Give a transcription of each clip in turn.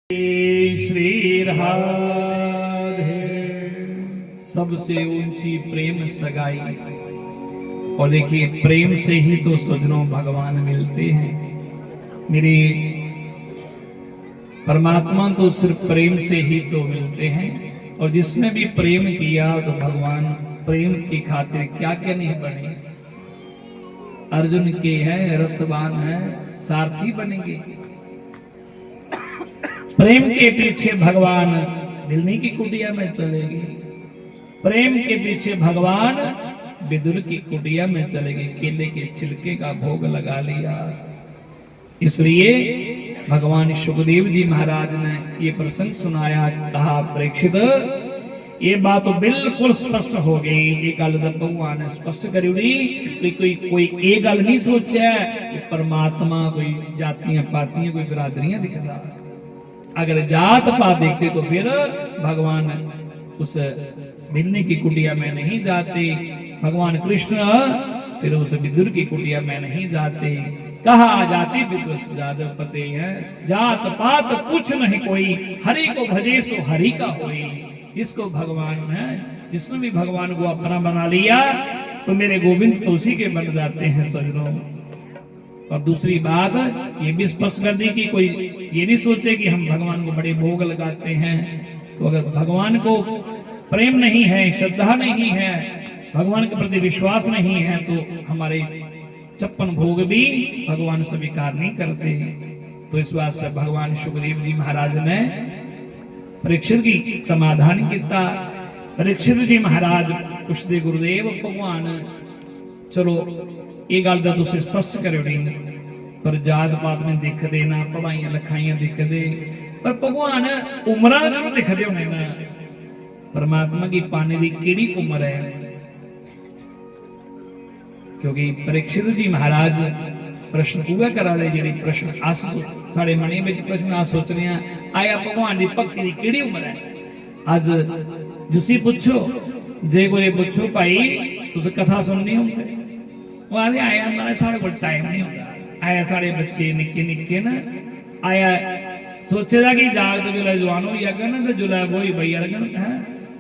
श्री राधे। सबसे ऊंची प्रेम सगाई। और देखिए, प्रेम से ही तो सजनों भगवान मिलते हैं। मेरे परमात्मा तो सिर्फ प्रेम से ही तो मिलते हैं। और जिसने भी प्रेम किया तो भगवान प्रेम की खातिर क्या क्या नहीं बने। अर्जुन के हैं, रथवान है, सारथी बनेंगे। प्रेम के पीछे भगवान दिलनी की कुटिया में चलेगी। प्रेम के पीछे भगवान विदुर की कुटिया में चलेगी। केले के छिलके का भोग लगा लिया। इसलिए भगवान सुखदेव जी महाराज ने ये प्रसंग सुनाया। कहा, परीक्षित, ये बात तो बिल्कुल स्पष्ट हो गई। ये गल भगवान ने स्पष्ट करी कि कोई ये गल नहीं सोचा कि परमात्मा कोई जातियां पातियां कोई बिरादरियां दिखता। अगर जात पात देखते तो फिर भगवान उस मिलने की कुटिया में नहीं जाते। भगवान कृष्ण फिर उस विदुर की कुटिया में नहीं जाते। कहा, जाति विदुर जादव पते हैं, जात पात कुछ नहीं कोई, हरि को भजे सो हरि का होई। इसको भगवान है, जिसने भी भगवान को अपना बना लिया तो मेरे गोविंद तो उसी के बन जाते हैं सजनों। और दूसरी बात ये भी स्पष्ट कर दी कि कोई ये नहीं सोचे कि हम भगवान को बड़े भोग लगाते हैं। तो अगर भगवान को प्रेम नहीं है, श्रद्धा नहीं है, भगवान के प्रति विश्वास नहीं है, तो हमारे 56 भोग भी भगवान स्वीकार नहीं करते। तो इस बात से भगवान सुखदेव जी महाराज ने परीक्षित की समाधान किया। परीक्षित जी महाराज पुछते, गुरुदेव भगवान चलो ये गल तो तुम स्पष्ट करो नहीं, पर जात पात में दिखते ना, पढ़ाइया लिखाइया दिखते, पर भगवान उम्र जरूर दिखते होने ना। परमात्मा की पाने की केड़ी उम्र है? क्योंकि परीक्षित जी महाराज प्रश्न पूरा करा रहे। जी प्रश्न आस साढ़े मनी में प्रश्न आ सोच रहे हैं, आया भगवान की भक्ति की केड़ी उम्र है? अज जुसी पूछो, जे कोई पूछो भाई तुम कथा सुननी होंगे, वो आने आया हमारे सारे को टाइम नहीं होता। आया सारे बच्चे निक्के निक्के ना, आया सोचेगा कि जाग तो जुला जवान हो जाएगा ना, तो जुला वो ही भैया लगन है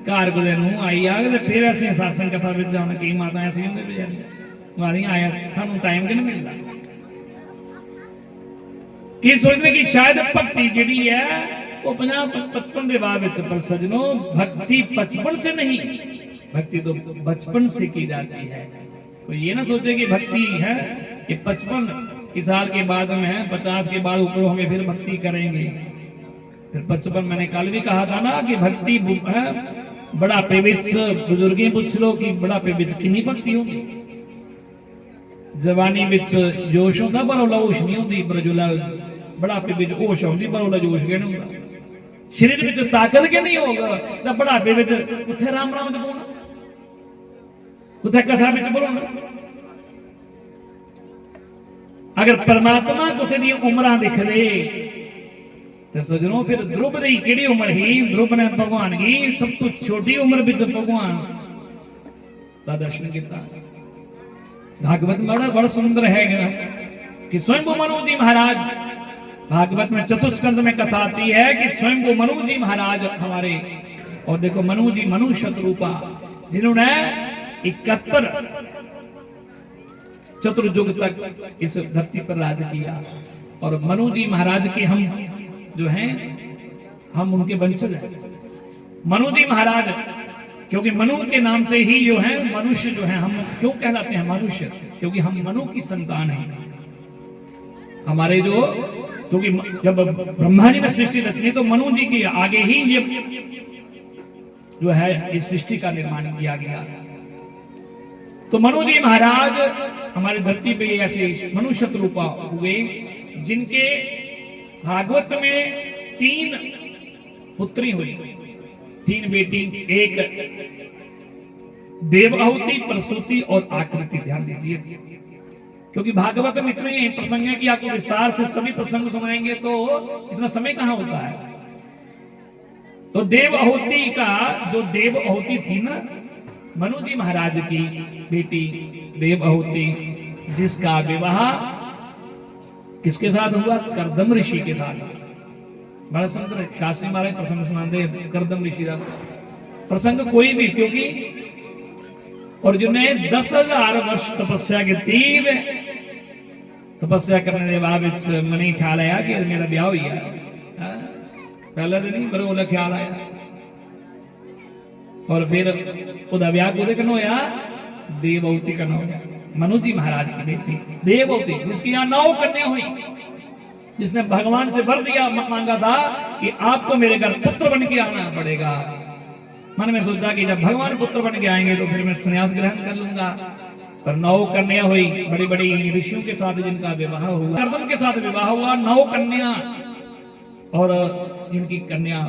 घर को दिन आई आगे, फिर असं सत्संग कथा में जाना। कई माता ऐसी होंगे बेचारी आया, सानू टाइम कि नहीं मिलता। ये सोचते कि शायद भक्ति जी है वो 50-55 के बाद, पर सजनों भक्ति 55 से नहीं, भक्ति तो बचपन से की जाती है। तो ये ना सोचे कि भक्ति है ये 55 साल के बाद में है, 50 के बाद ऊपर हमें फिर भक्ति करेंगे। फिर 55, मैंने कल भी कहा था ना कि भक्ति है बुढ़ापे विच। बुजुर्गें पूछ लो कि बुढ़ापे विच कितनी भक्ति होगी। जवानी विच जोश होता पर ओला होश नहीं होती, पर जुला बुढ़ापे विच होश होती पर ओला जोश के नहीं होता। शरीर विच ताकत के नहीं होगा तो बुढ़ापे विच उथे राम राम च बोलना, उथे कथा विच बोलना। अगर परमात्मा किसी दी उम्र दिख दे तो सजनों फिर ध्रुव की केड़ी उम्र ही? ध्रुव ने भगवान की सब तो छोटी उम्र विच भगवान का दर्शन किया। भागवत में बड़ा सुंदर है कि स्वयं को मनु जी महाराज, भागवत में चतुस्कंद में कथा आती है कि स्वयं को मनु जी महाराज हमारे, और देखो मनु जी मनु शत्रुपा, जिन्होंने 71 चतुर्युग तक इस धरती पर राज किया। और मनु जी महाराज के हम जो हैं, हम उनके वंशज हैं। मनु जी महाराज, क्योंकि मनु के नाम से ही जो है मनुष्य जो है, हम क्यों कहलाते हैं मनुष्य? क्योंकि हम मनु की संतान हैं। हमारे जो, क्योंकि जब ब्रह्मा जी ने सृष्टि रचनी तो मनु जी के आगे ही ये जो है इस सृष्टि का निर्माण किया गया। तो मनु जी महाराज हमारी धरती पे ऐसे मनुष्य रूपा हुए, जिनके भागवत में 3 पुत्री हुई, 3 बेटी, एक देवहूति, प्रसूति और आकृति। ध्यान दीजिए, क्योंकि भागवत में इतने प्रसंग है कि आपको विस्तार से सभी प्रसंग सुनाएंगे तो इतना समय कहां होता है। तो देवहूति का, जो देवहूति थी ना मनु जी महाराज की बेटी देवहूति, जिसका विवाह किसके साथ हुआ? कर्दम ऋषि के साथ। बड़ा सुंदर शास्त्री महाराज प्रसंग सुनाते करदम ऋषि का प्रसंग कोई भी, क्योंकि अर्जुन ने 10,000 वर्ष तपस्या की तीर तपस्या करने के बाद मनी ख्याल आया कि मेरा ब्याह हो गया। पहले तो नहीं पर ओला ख्याल आया, और फिर ओदा ब्याह कोदे कन होया, देवहूति कन होया। मनु जी महाराज की बेटी देवहूति, जिसकी यहाँ 9 कन्या हुई, जिसने भगवान से वर दिया, मांगा था कि आपको मेरे घर पुत्र बन के आना पड़ेगा। मन में सोचा कि जब भगवान पुत्र बन के आएंगे तो फिर मैं संन्यास ग्रहण कर लूंगा। पर 9 कन्या हुई, बड़ी बड़ी ऋषियों के साथ जिनका विवाह हुआ, कर्दम के साथ विवाह हुआ, 9 कन्या। और जिनकी कन्या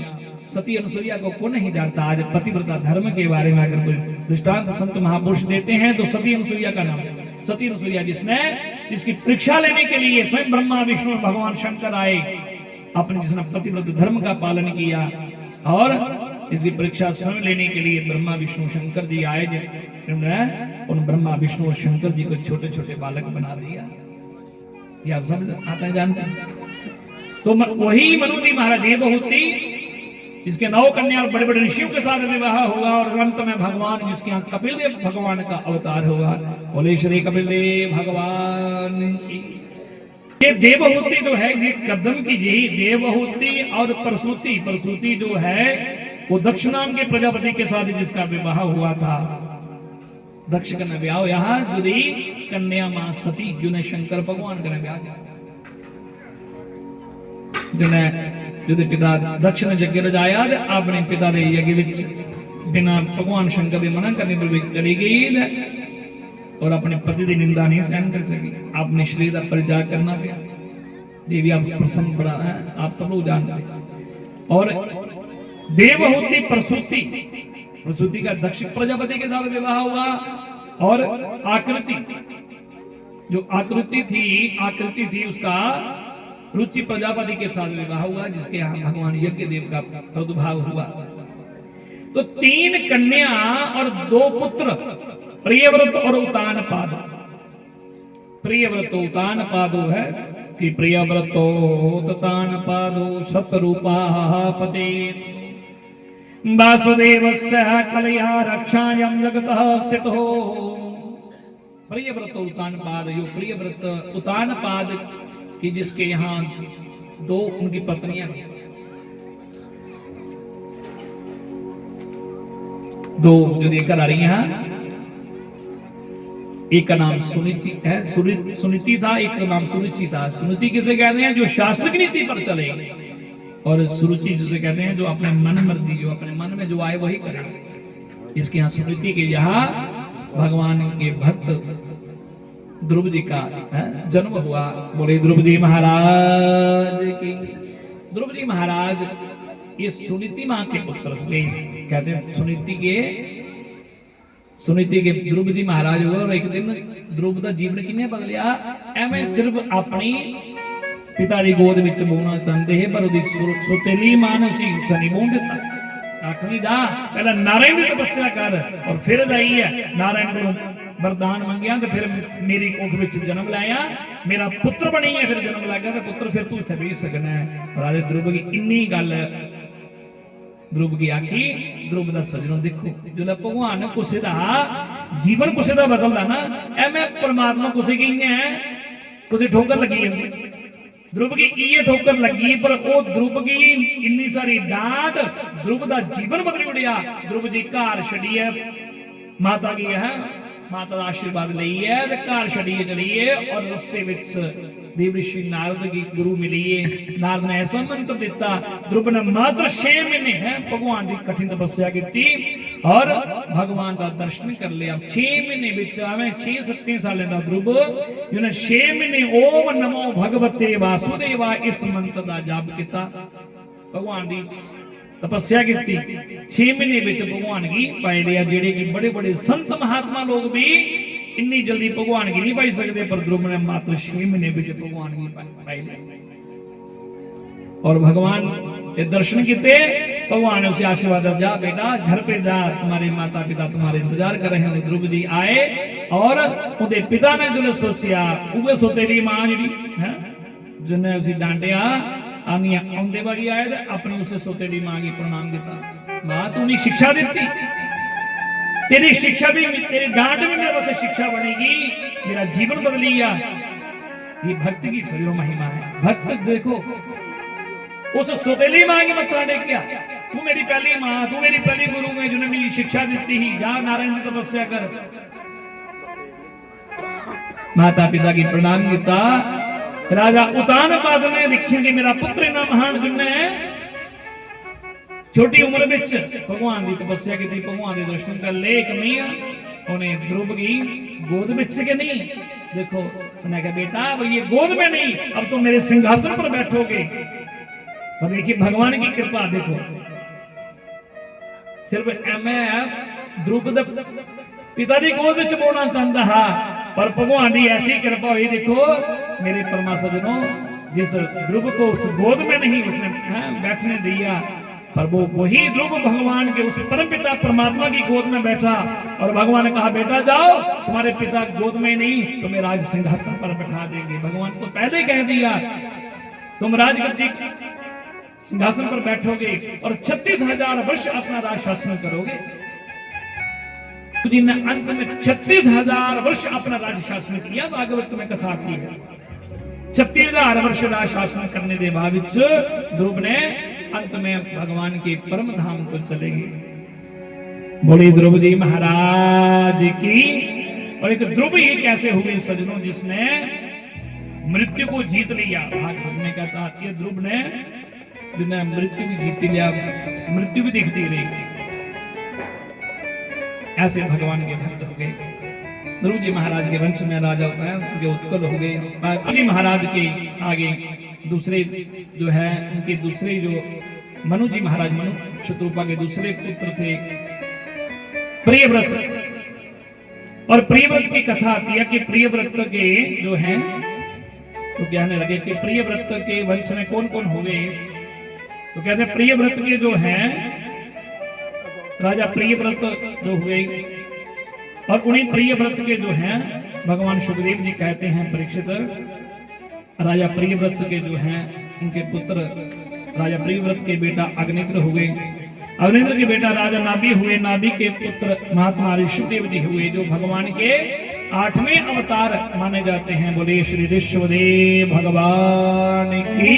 सती अनुसुईया को कौन नहीं जानता। आज पतिव्रता धर्म के बारे में अगर कोई दृष्टांत संत महापुरुष देते हैं तो सती अनुसुईया का नाम, सती अनुसुईया जिसकी परीक्षा लेने के लिए स्वयं ब्रह्मा विष्णु और भगवान शंकर आए, अपने जिसने पतिव्रत धर्म का पालन किया, और इसकी परीक्षा स्वयं लेने के लिए ब्रह्मा विष्णु शंकर जी आए, जिन्होंने उन ब्रह्मा विष्णु और शंकर जी को छोटे छोटे बालक बना दिया। ये आप समझ आता है, जानते हैं। तो वही मनु जी महाराज देवहूति, इसके 9 कन्या और बड़े बड़े ऋषियों के साथ विवाह होगा, और अंत में भगवान जिसके यहाँ कपिल देव भगवान का अवतार होगा। बोले श्री कपिल देव भगवान की। ये देवहूति जो है ये कदम की यही देवहूति और प्रसूति, प्रसूति जो है वो दक्ष नाम के प्रजापति के साथ जिसका विवाह हुआ था। दक्ष का ब्याह यहाँ जुदी कन्या मां सती जिन्हें शंकर भगवान का ब्याह किया, जिन्हें पिता दक्ष ने यज्ञ रजाया, अपने पिता ने यज्ञ विच बिना भगवान शंकर के मना करने पर चली गई, और अपने पति की निंदा नहीं सहन कर सकी, अपने शरीर का परित्याग करना पड़ा। ये भी आप प्रसंग पढ़ा है, आप सब लोग जानते हैं। और देवहूति प्रसूति, प्रसूति का दक्ष प्रजापति के साथ विवाह हुआ। और आकृति, जो आकृति थी उसका रुचि प्रजापति के साथ विवाह हुआ, जिसके यहाँ भगवान यज्ञ देव का प्रादुर्भाव हुआ। तो 3 कन्या और 2 पुत्र, प्रियव्रत और उतानपाद। प्रियव्रत उतानपादो है कि प्रियव्रतो उतानपादो सतरूपा पते वासुदेवस्य कलया रक्षायं जगतः स्थितो। प्रियव्रत उतानपाद, यो प्रियव्रत उतानपाद कि जिसके यहाँ 2 उनकी पत्नियां थी, 2 जो लेकर आ रही हैं। एक का नाम सुनीति है, सुनीति था, एक का नाम सुरुचि था। सुनीति किसे कहते हैं? जो शास्त्र की नीति पर चले, और सुरुचि जिसे कहते हैं जो अपने मन मर्जी, जो अपने मन में जो आए वही करे। इसके यहाँ सुनीति के यहाँ भगवान के भक्त ध्रुव जी का जन्म हुआ। बोले ध्रुव जी महाराज की। ध्रुव जी महाराज ये सुनीति मां के पुत्र थे। कहते हैं सुनीति के ध्रुव जी महाराज हुए। और एक दिन ध्रुव का जीवन किने बदलिया, एवं सिर्फ अपनी पिता की गोद में बोना चाहते हैं, पर सुतेली मां ने उसी नहीं बोन दिता। आखिरी जा पहला नारायण की तपस्या कर, और फिर जाइए नारायण को वरदान मंगिया, तो फिर मेरी कोख विच जन्म लाया, मेरा पुत्र बनी है, फिर जन्म लग गया, तो पुत्र फिर तू इत्थे भेज सकना है। राजे ध्रुव की इन्नी गल ध्रुव की आखी। ध्रुव का सजनों देखो, जो भगवान कुछ जीवन कुछ बदलता ना, एवं परमात्मा कुछ की है, कुछ ठोकर लगी है। ध्रुव की ये ठोकर लगी, पर वो ध्रुव की इन्नी सारी डांट ध्रुव का जीवन बदल उड़िया। ध्रुव जी घर छड़ी है, माता की है, माता का आशीर्वाद लिये, घर छड़िए चलिए, और रस्ते विच देव ऋषि नारद की गुरु मिलिए। नारद ने ऐसा मंत्र दिता, ध्रुव ने मात्र 6 महीने है भगवान की कठिन तपस्या की, और भगवान का दर्शन कर लिया। 6 महीने बिच 6-7 साल का ध्रुव, जिन्हें 6 महीने ओम नमो भगवते वासुदेवा इस मंत्र का जाप किया, भगवान की तपस्या की। 6 महीने बिच भगवान की पाई लिया। जेड़े की बड़े बड़े संत महात्मा लोग भी इन्नी जल्दी भगवान की नहीं पाई सकते, पर ध्रुव ने मात्र 6 महीने बिच भगवान की पाई लिया। और भगवान के दर्शन किए, भगवान ने उसे आशीर्वाद दिया, जा बेटा घर पे जा, तुम्हारे माता पिता तुम्हारे इंतजार कर रहे हैं। ध्रुव जी आए, और उनके पिता ने जो सोचा, उसे सोतेली मां जी जिन्हें उसे डांटिया, आनिया आउंदे वारी आया ते अपनी उसे सोतेली मां की प्रणाम किया। मां तू नहीं शिक्षा दी, तेरी शिक्षा भी, तेरी डांट भी मेरे वास्ते शिक्षा बनेगी, मेरा जीवन बदल लिया। ये भक्ति की सभी महिमा है। भक्त देखो उस सोतेली मां की मत्था टेकिया, तू मेरी पहली मां, तू मेरी पहली गुरु है जिन्हें मेरी शिक्षा दी ही, जा नारायण की तपस्या कर। माता पिता की प्रणाम किया। राजा उतानपाद ने देखिया कि मेरा पुत्र इन्ना महान जिन्हें छोटी उम्र में भगवान की तपस्या की, भगवान के दर्शन कर ले। कमिया उन्हें ध्रुव की गोद में के नहीं, देखो उन्हें कहा बेटा ये गोद में नहीं, अब तो मेरे सिंहासन पर बैठोगे। और देखिए भगवान की कृपा देखो, सिर्फ मैं ध्रुव पिता की गोद में बोलना चाहता हा, पर भगवान की ऐसी कृपा हुई। देखो मेरे परमात्मा जिस ध्रुव को उस गोद में नहीं उसने बैठने दिया, पर वो वही ध्रुव भगवान के उस परम पिता परमात्मा की गोद में बैठा। और भगवान ने कहा बेटा जाओ, तुम्हारे पिता गोद में नहीं तुम्हें राज सिंहासन पर बैठा देंगे। भगवान तो पहले कह दिया तुम राजगद्दी सिंहासन पर बैठोगे और 36,000 वर्ष अपना राज शासन करोगे। जिनने अंत में 36,000 वर्ष अपना राज शासन किया, भागवत में कथा आती है। 36,000 वर्ष राज शासन करने के बाद ध्रुव ने अंत में भगवान के परम धाम को चले गए। बोले ध्रुव जी महाराज की। और एक ध्रुव ही कैसे हुए सज्जनों जिसने मृत्यु को जीत लिया। भागवत में कहता ये ध्रुव ने जिन्हें मृत्यु भी जीत लिया, मृत्यु भी दिखती रही। ऐसे भगवान के भक्त हो गए। ध्रुव जी महाराज के वंश में राजा होता है, उनके उत्कल हो गए। अग्नि महाराज के आगे दूसरे जो है उनके दूसरे जो मनु जी महाराज, मनु शत्रुपा के दूसरे पुत्र थे प्रियव्रत। और प्रियव्रत की कथा आती है कि प्रियव्रत के जो है तो कहने लगे कि प्रियव्रत के वंश में कौन कौन हो गए। तो कहते हैं प्रियव्रत के जो है राजा प्रियव्रत जो हुए, और उन्हीं प्रियव्रत के जो हैं भगवान सुखदेव जी कहते हैं परीक्षित राजा प्रियव्रत के जो हैं उनके पुत्र राजा प्रियव्रत के बेटा अग्निद्र हुए, अग्निद्र के बेटा राजा नाभि हुए, नाभि के पुत्र महात्मा ऋषिदेव जी हुए जो भगवान के 8वें अवतार माने जाते हैं। बोले श्री ऋषभदेव भगवान की।